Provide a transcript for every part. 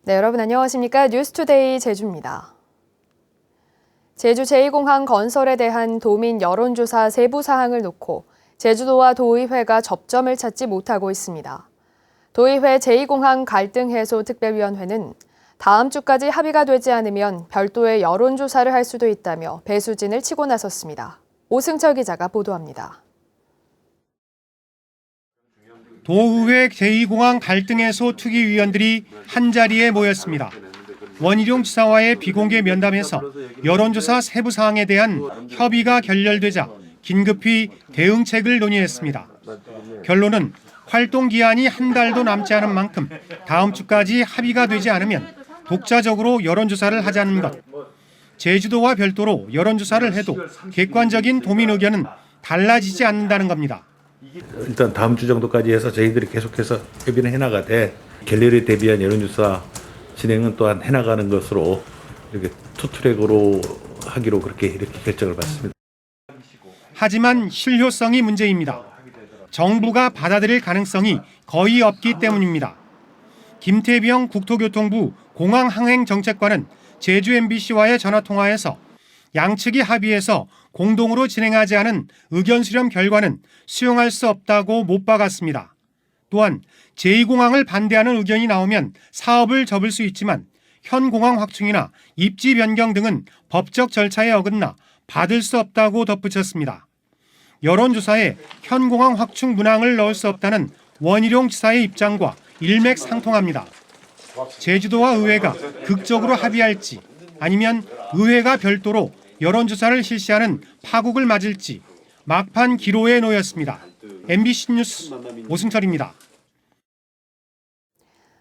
네, 여러분 안녕하십니까? 뉴스투데이 제주입니다. 제주 제2공항 건설에 대한 도민 여론조사 세부 사항을 놓고 제주도와 도의회가 접점을 찾지 못하고 있습니다. 도의회 제2공항 갈등 해소 특별위원회는 다음 주까지 합의가 되지 않으면 별도의 여론조사를 할 수도 있다며 배수진을 치고 나섰습니다. 오승철 기자가 보도합니다. 도의회 제2공항 갈등 해소 특위위원들이 한자리에 모였습니다. 원희룡 지사와의 비공개 면담에서 여론조사 세부 사항에 대한 협의가 결렬되자 긴급히 대응책을 논의했습니다. 결론은 활동 기한이 한 달도 남지 않은 만큼 다음 주까지 합의가 되지 않으면 독자적으로 여론조사를 하자는 것. 제주도와 별도로 여론조사를 해도 객관적인 도민 의견은 달라지지 않는다는 겁니다. 일단 다음 주 정도까지 해서 저희들이 계속해서 협의를 해나가되 결렬에 대비한 여론조사 진행은 또한 해나가는 것으로 이렇게 투트랙으로 하기로 이렇게 결정을 받습니다. 하지만 실효성이 문제입니다. 정부가 받아들일 가능성이 거의 없기 때문입니다. 김태병 국토교통부 공항항행정책관은 제주 MBC와의 전화통화에서 양측이 합의해서 공동으로 진행하지 않은 의견 수렴 결과는 수용할 수 없다고 못 박았습니다. 또한 제2공항을 반대하는 의견이 나오면 사업을 접을 수 있지만 현 공항 확충이나 입지 변경 등은 법적 절차에 어긋나 받을 수 없다고 덧붙였습니다. 여론조사에 현 공항 확충 문항을 넣을 수 없다는 원희룡 지사의 입장과 일맥상통합니다. 제주도와 의회가 극적으로 합의할지 아니면 의회가 별도로 여론조사를 실시하는 파국을 맞을지 막판 기로에 놓였습니다. MBC 뉴스 오승철입니다.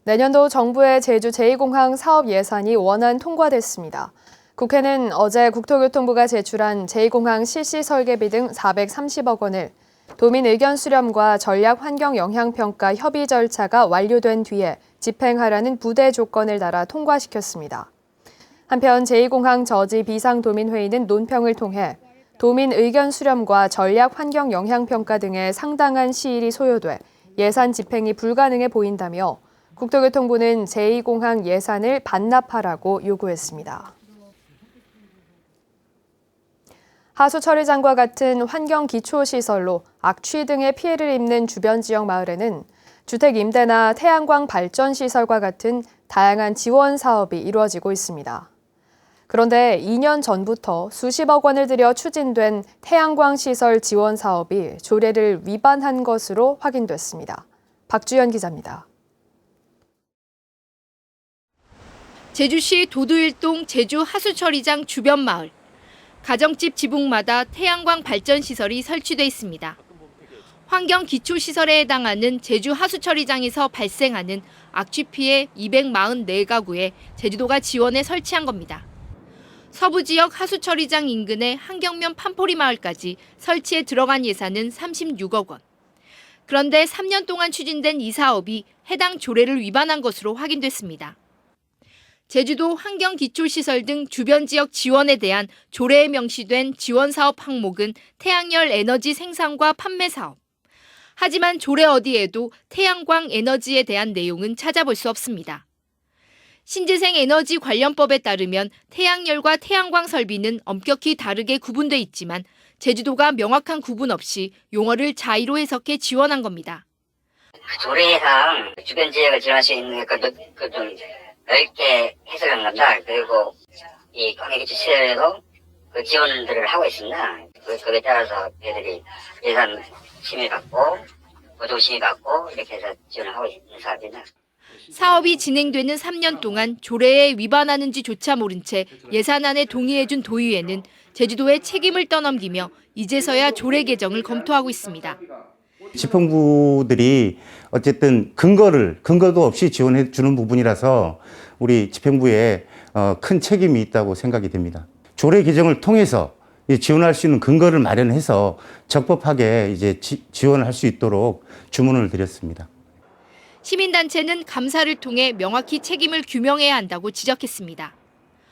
내년도 정부의 제주 제2공항 사업 예산이 원안 통과됐습니다. 국회는 어제 국토교통부가 제출한 제2공항 실시 설계비 등 430억 원을 도민 의견 수렴과 전략 환경 영향평가 협의 절차가 완료된 뒤에 집행하라는 부대 조건을 달아 통과시켰습니다. 한편 제2공항 저지 비상도민회의는 논평을 통해 도민 의견 수렴과 전략 환경 영향평가 등의 상당한 시일이 소요돼 예산 집행이 불가능해 보인다며 국토교통부는 제2공항 예산을 반납하라고 요구했습니다. 하수처리장과 같은 환경 기초시설로 악취 등의 피해를 입는 주변 지역 마을에는 주택 임대나 태양광 발전 시설과 같은 다양한 지원 사업이 이루어지고 있습니다. 그런데 2년 전부터 수십억 원을 들여 추진된 태양광 시설 지원 사업이 조례를 위반한 것으로 확인됐습니다. 박주연 기자입니다. 제주시 도두일동 제주 하수처리장 주변 마을. 가정집 지붕마다 태양광 발전 시설이 설치돼 있습니다. 환경 기초 시설에 해당하는 제주 하수처리장에서 발생하는 악취 피해 244가구에 제주도가 지원해 설치한 겁니다. 서부 지역 하수처리장 인근의 한경면 판포리 마을까지 설치에 들어간 예산은 36억 원. 그런데 3년 동안 추진된 이 사업이 해당 조례를 위반한 것으로 확인됐습니다. 제주도 환경기초시설 등 주변 지역 지원에 대한 조례에 명시된 지원사업 항목은 태양열 에너지 생산과 판매 사업. 하지만 조례 어디에도 태양광 에너지에 대한 내용은 찾아볼 수 없습니다. 신재생 에너지 관련법에 따르면 태양열과 태양광 설비는 엄격히 다르게 구분돼 있지만 제주도가 명확한 구분 없이 용어를 자의로 해석해 지원한 겁니다. 조례상 주변 지역을 지원할 수 있는 그 좀 넓게 해석한 겁니다. 그리고 이 관계기초시설에도 그 지원들을 하고 있습니다. 그에 따라서 애들이 예산 심의 받고 보조 심의 받고 이렇게 해서 지원을 하고 있는 사업입니다. 사업이 진행되는 3년 동안 조례에 위반하는지조차 모른 채 예산안에 동의해준 도의회는 제주도에 책임을 떠넘기며 이제서야 조례 개정을 검토하고 있습니다. 집행부들이 어쨌든 근거도 없이 지원해 주는 부분이라서 우리 집행부에 큰 책임이 있다고 생각이 됩니다. 조례 개정을 통해서 지원할 수 있는 근거를 마련해서 적법하게 이제 지원을 할 수 있도록 주문을 드렸습니다. 시민단체는 감사를 통해 명확히 책임을 규명해야 한다고 지적했습니다.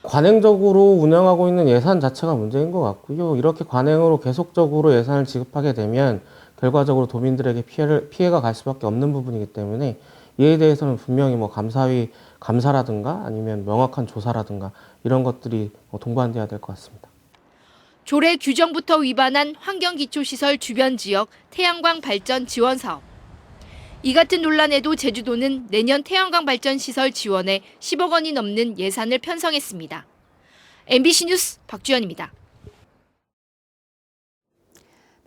관행적으로 운영하고 있는 예산 자체가 문제인 것 같고요. 이렇게 관행으로 계속적으로 예산을 지급하게 되면 결과적으로 도민들에게 피해가 갈 수밖에 없는 부분이기 때문에 이에 대해서는 분명히 뭐 감사위 감사라든가 아니면 명확한 조사라든가 이런 것들이 동반돼야 될 것 같습니다. 조례 규정부터 위반한 환경기초시설 주변 지역 태양광 발전 지원 사업. 이 같은 논란에도 제주도는 내년 태양광 발전 시설 지원에 10억 원이 넘는 예산을 편성했습니다. MBC 뉴스 박주연입니다.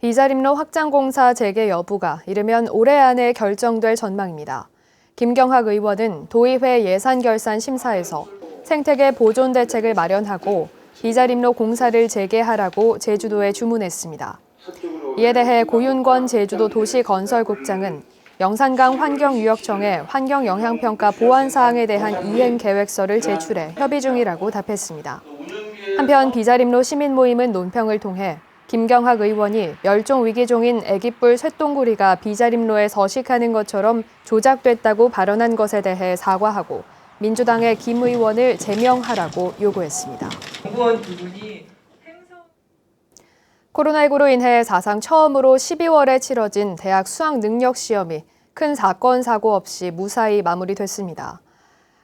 비자림로 확장공사 재개 여부가 이르면 올해 안에 결정될 전망입니다. 김경학 의원은 도의회 예산결산 심사에서 생태계 보존 대책을 마련하고 비자림로 공사를 재개하라고 제주도에 주문했습니다. 이에 대해 고윤권 제주도 도시건설국장은 영산강 환경유역청에 환경영향평가 보완사항에 대한 이행계획서를 제출해 협의 중이라고 답했습니다. 한편 비자림로 시민모임은 논평을 통해 김경학 의원이 멸종위기종인 애기뿔 쇠똥구리가 비자림로에 서식하는 것처럼 조작됐다고 발언한 것에 대해 사과하고 민주당의 김 의원을 제명하라고 요구했습니다. 코로나19로 인해 사상 처음으로 12월에 치러진 대학 수학능력시험이 큰 사건, 사고 없이 무사히 마무리됐습니다.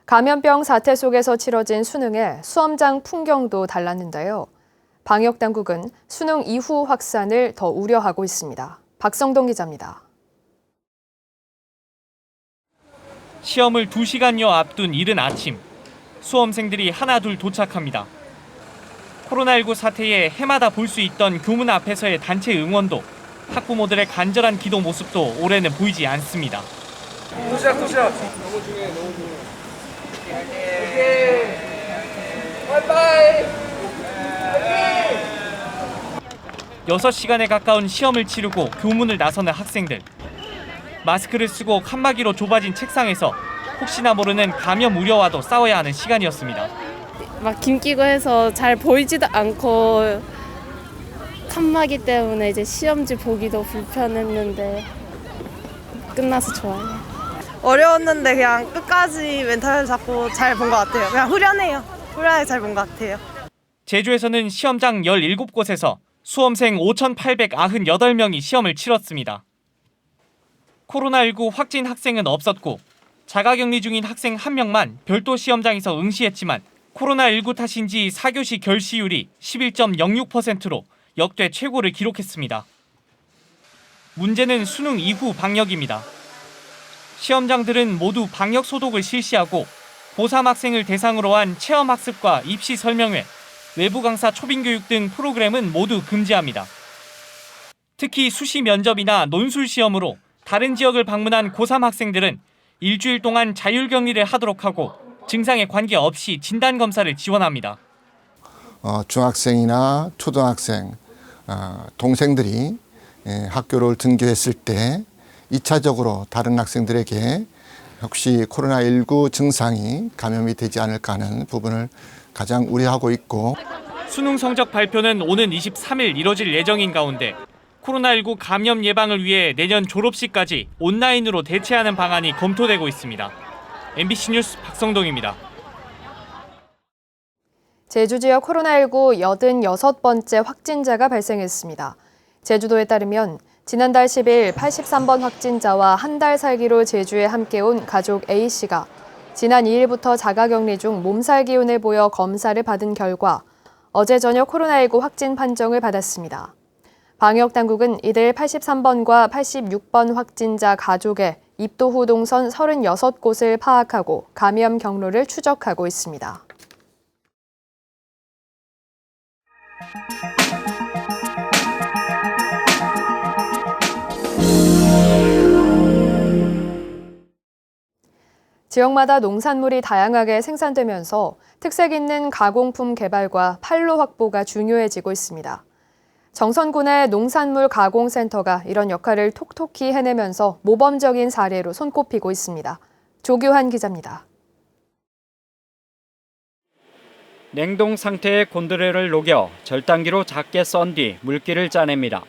감염병 사태 속에서 치러진 수능에 수험장 풍경도 달랐는데요. 방역당국은 수능 이후 확산을 더 우려하고 있습니다. 박성동 기자입니다. 시험을 2시간여 앞둔 이른 아침, 수험생들이 하나둘 도착합니다. 코로나19 사태에 해마다 볼 수 있던 교문 앞에서의 단체 응원도 학부모들의 간절한 기도 모습도 올해는 보이지 않습니다. 도시락. 너무 중요해. 6시간에 가까운 시험을 치르고 교문을 나서는 학생들. 마스크를 쓰고 칸막이로 좁아진 책상에서 혹시나 모르는 감염 우려와도 싸워야 하는 시간이었습니다. 막 김 끼고 해서 잘 보이지도 않고 칸막이 때문에 이제 시험지 보기도 불편했는데 끝나서 좋아요. 어려웠는데 그냥 끝까지 멘탈 잡고 잘 본 것 같아요. 그냥 후련하게 잘 본 것 같아요. 제주에서는 시험장 17곳에서 수험생 5,898명이 시험을 치렀습니다. 코로나19 확진 학생은 없었고 자가격리 중인 학생 1명만 별도 시험장에서 응시했지만 코로나19 탓인지 4교시 결시율이 11.06%로 역대 최고를 기록했습니다. 문제는 수능 이후 방역입니다. 시험장들은 모두 방역 소독을 실시하고 고3 학생을 대상으로 한 체험학습과 입시 설명회, 외부 강사 초빙교육 등 프로그램은 모두 금지합니다. 특히 수시 면접이나 논술 시험으로 다른 지역을 방문한 고3 학생들은 일주일 동안 자율격리를 하도록 하고 증상에 관계없이 진단검사를 지원합니다. 중학생이나 초등학생, 동생들이 학교를 등교했을 때 2차적으로 다른 학생들에게 혹시 코로나19 증상이 감염이 되지 않을까 하는 부분을 가장 우려하고 있고 수능 성적 발표는 오는 23일 이뤄질 예정인 가운데 코로나19 감염 예방을 위해 내년 졸업식까지 온라인으로 대체하는 방안이 검토되고 있습니다. MBC 뉴스 박성동입니다. 제주 지역 코로나19 86번째 확진자가 발생했습니다. 제주도에 따르면 지난달 10일 83번 확진자와 한 달 살기로 제주에 함께 온 가족 A씨가 지난 2일부터 자가격리 중 몸살 기운을 보여 검사를 받은 결과 어제 저녁 코로나19 확진 판정을 받았습니다. 방역당국은 이들 83번과 86번 확진자 가족의 입도 후 동선 36곳을 파악하고 감염 경로를 추적하고 있습니다. 지역마다 농산물이 다양하게 생산되면서 특색 있는 가공품 개발과 판로 확보가 중요해지고 있습니다. 정선군의 농산물 가공센터가 이런 역할을 톡톡히 해내면서 모범적인 사례로 손꼽히고 있습니다. 조규환 기자입니다. 냉동 상태의 곤드레를 녹여 절단기로 작게 썬 뒤 물기를 짜냅니다.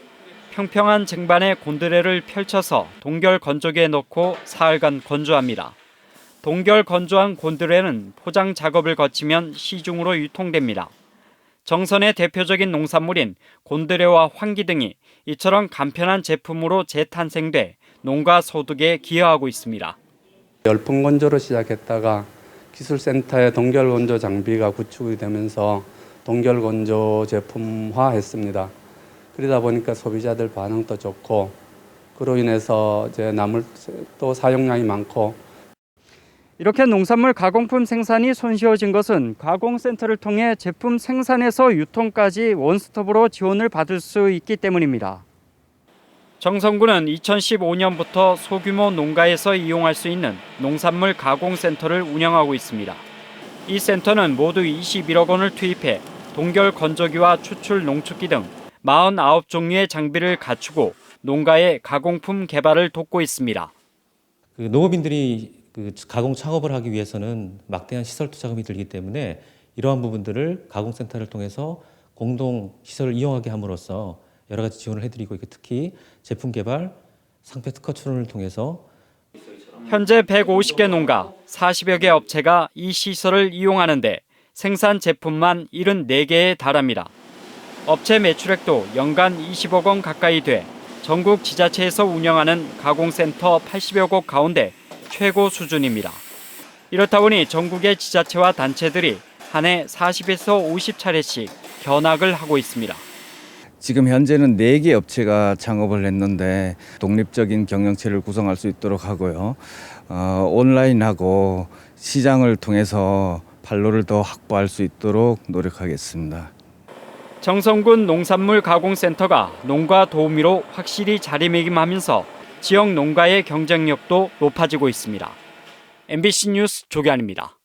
평평한 쟁반에 곤드레를 펼쳐서 동결 건조기에 넣고 사흘간 건조합니다. 동결 건조한 곤드레는 포장 작업을 거치면 시중으로 유통됩니다. 정선의 대표적인 농산물인 곤드레와 황기 등이 이처럼 간편한 제품으로 재탄생돼 농가 소득에 기여하고 있습니다. 열풍 건조로 시작했다가 기술센터의 동결 건조 장비가 구축이 되면서 동결 건조 제품화했습니다. 그러다 보니까 소비자들 반응도 좋고 그로 인해서 이제 남을 또 사용량이 많고 이렇게 농산물 가공품 생산이 손쉬워진 것은 가공센터를 통해 제품 생산에서 유통까지 원스톱으로 지원을 받을 수 있기 때문입니다. 정성군은 2015년부터 소규모 농가에서 이용할 수 있는 농산물 가공센터를 운영하고 있습니다. 이 센터는 모두 21억 원을 투입해 동결 건조기와 추출 농축기 등 49종류의 장비를 갖추고 농가의 가공품 개발을 돕고 있습니다. 농업인들이 가공 창업을 하기 위해서는 막대한 시설 투자금이 들기 때문에 이러한 부분들을 가공센터를 통해서 공동 시설을 이용하게 함으로써 여러 가지 지원을 해드리고 있고 특히 제품 개발, 상표 특허 출원을 통해서 현재 150개 농가, 40여 개 업체가 이 시설을 이용하는데 생산 제품만 74개에 달합니다. 업체 매출액도 연간 20억 원 가까이 돼 전국 지자체에서 운영하는 가공센터 80여 곳 가운데 최고 수준입니다. 이렇다 보니 전국의 지자체와 단체들이 한 해 40에서 50차례씩 견학을 하고 있습니다. 지금 현재는 4개 업체가 창업을 했는데 독립적인 경영체를 구성할 수 있도록 하고요. 온라인하고 시장을 통해서 판로를 더 확보할 수 있도록 노력하겠습니다. 정성군 농산물 가공센터가 농가 도우미로 확실히 자리매김하면서 지역 농가의 경쟁력도 높아지고 있습니다. MBC 뉴스 조기환입니다.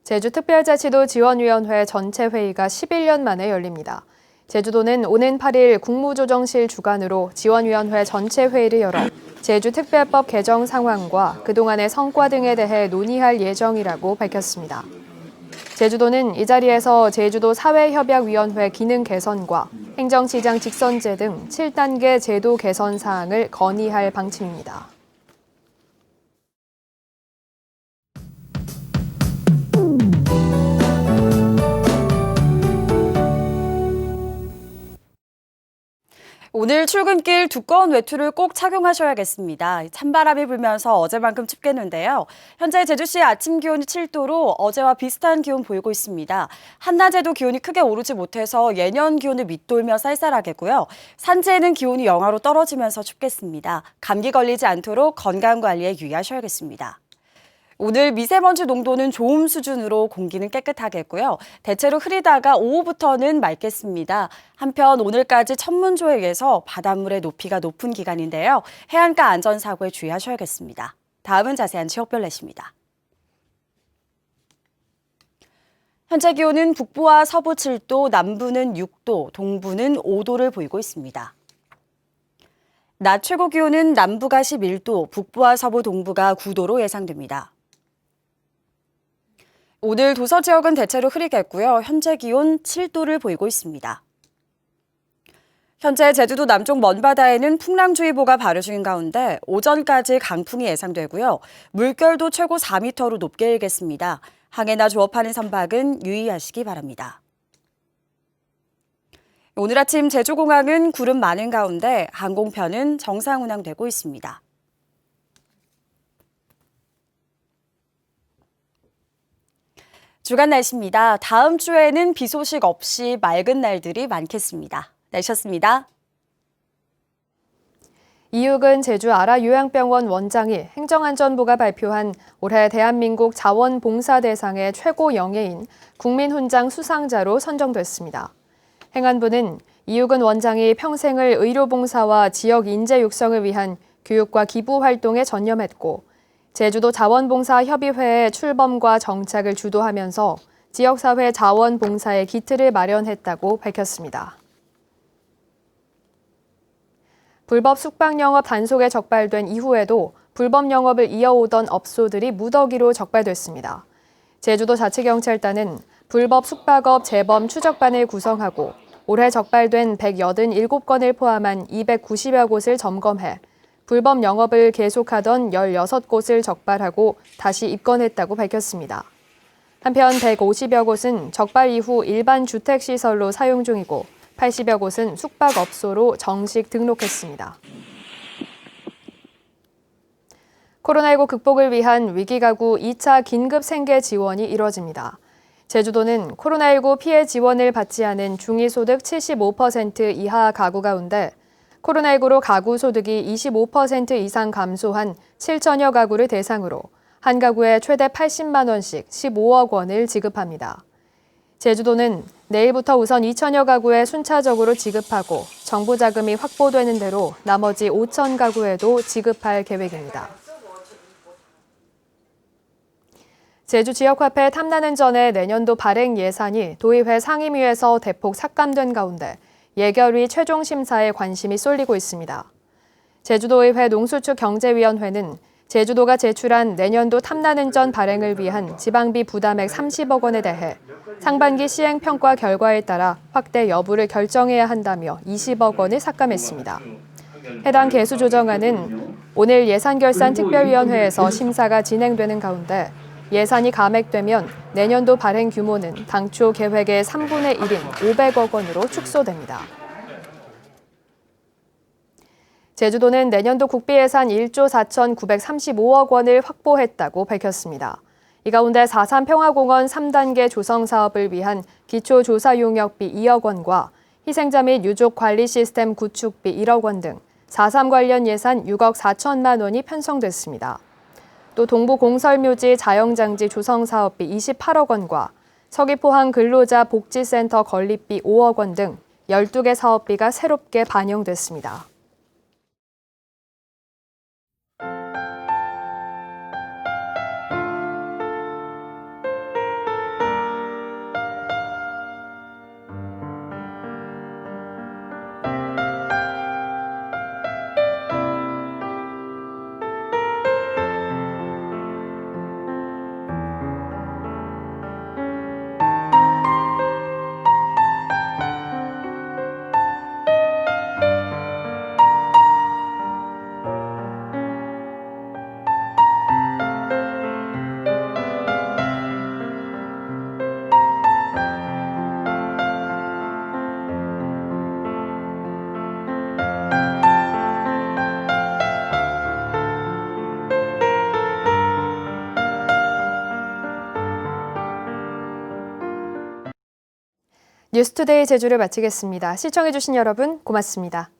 제주특별자치도 지원위원회 전체 회의가 11년 만에 열립니다. 제주도는 오는 8일 국무조정실 주관으로 지원위원회 전체 회의를 열어 제주특별법 개정 상황과 그동안의 성과 등에 대해 논의할 예정이라고 밝혔습니다. 제주도는 이 자리에서 제주도 사회협약위원회 기능 개선과 행정시장 직선제 등 7단계 제도 개선 사항을 건의할 방침입니다. 오늘 출근길 두꺼운 외투를 꼭 착용하셔야겠습니다. 찬바람이 불면서 어제만큼 춥겠는데요. 현재 제주시 아침 기온이 7도로 어제와 비슷한 기온 보이고 있습니다. 한낮에도 기온이 크게 오르지 못해서 예년 기온을 밑돌며 쌀쌀하겠고요. 산지에는 기온이 영하로 떨어지면서 춥겠습니다. 감기 걸리지 않도록 건강관리에 유의하셔야겠습니다. 오늘 미세먼지 농도는 좋음 수준으로 공기는 깨끗하겠고요. 대체로 흐리다가 오후부터는 맑겠습니다. 한편 오늘까지 천문조에 의해서 바닷물의 높이가 높은 기간인데요. 해안가 안전사고에 주의하셔야겠습니다. 다음은 자세한 지역별 날씨입니다. 현재 기온은 북부와 서부 7도, 남부는 6도, 동부는 5도를 보이고 있습니다. 낮 최고 기온은 남부가 11도, 북부와 서부 동부가 9도로 예상됩니다. 오늘 도서 지역은 대체로 흐리겠고요. 현재 기온 7도를 보이고 있습니다. 현재 제주도 남쪽 먼바다에는 풍랑주의보가 발효 중인 가운데 오전까지 강풍이 예상되고요. 물결도 최고 4m로 높게 일겠습니다. 항해나 조업하는 선박은 유의하시기 바랍니다. 오늘 아침 제주공항은 구름 많은 가운데 항공편은 정상 운항되고 있습니다. 주간 날씨입니다. 다음 주에는 비 소식 없이 맑은 날들이 많겠습니다. 날씨였습니다. 이육은 제주 아라요양병원 원장이 행정안전부가 발표한 올해 대한민국 자원봉사대상의 최고 영예인 국민훈장 수상자로 선정됐습니다. 행안부는 이육은 원장이 평생을 의료봉사와 지역 인재 육성을 위한 교육과 기부 활동에 전념했고 제주도 자원봉사협의회의 출범과 정착을 주도하면서 지역사회 자원봉사의 기틀을 마련했다고 밝혔습니다. 불법 숙박영업 단속에 적발된 이후에도 불법 영업을 이어오던 업소들이 무더기로 적발됐습니다. 제주도 자치경찰단은 불법 숙박업 재범 추적반을 구성하고 올해 적발된 187건을 포함한 290여 곳을 점검해 불법 영업을 계속하던 16곳을 적발하고 다시 입건했다고 밝혔습니다. 한편 150여 곳은 적발 이후 일반 주택시설로 사용 중이고 80여 곳은 숙박업소로 정식 등록했습니다. 코로나19 극복을 위한 위기가구 2차 긴급 생계 지원이 이뤄집니다. 제주도는 코로나19 피해 지원을 받지 않은 중위소득 75% 이하 가구 가운데 코로나19로 가구 소득이 25% 이상 감소한 7천여 가구를 대상으로 한 가구에 최대 80만 원씩 15억 원을 지급합니다. 제주도는 내일부터 우선 2천여 가구에 순차적으로 지급하고 정부 자금이 확보되는 대로 나머지 5천 가구에도 지급할 계획입니다. 제주 지역화폐 탐나는 전에 내년도 발행 예산이 도의회 상임위에서 대폭 삭감된 가운데 예결위 최종 심사에 관심이 쏠리고 있습니다. 제주도의회 농수축 경제위원회는 제주도가 제출한 내년도 탐나는 전 발행을 위한 지방비 부담액 30억 원에 대해 상반기 시행평가 결과에 따라 확대 여부를 결정해야 한다며 20억 원을 삭감했습니다. 해당 개수 조정안은 오늘 예산결산특별위원회에서 심사가 진행되는 가운데 예산이 감액되면 내년도 발행 규모는 당초 계획의 3분의 1인 500억 원으로 축소됩니다. 제주도는 내년도 국비 예산 1조 4,935억 원을 확보했다고 밝혔습니다. 이 가운데 4.3 평화공원 3단계 조성 사업을 위한 기초조사 용역비 2억 원과 희생자 및 유족 관리 시스템 구축비 1억 원 등 4.3 관련 예산 6억 4천만 원이 편성됐습니다. 또 동부공설묘지 자영장지 조성 사업비 28억 원과 서귀포항 근로자 복지센터 건립비 5억 원 등 12개 사업비가 새롭게 반영됐습니다. 뉴스투데이 제주를 마치겠습니다. 시청해주신 여러분 고맙습니다.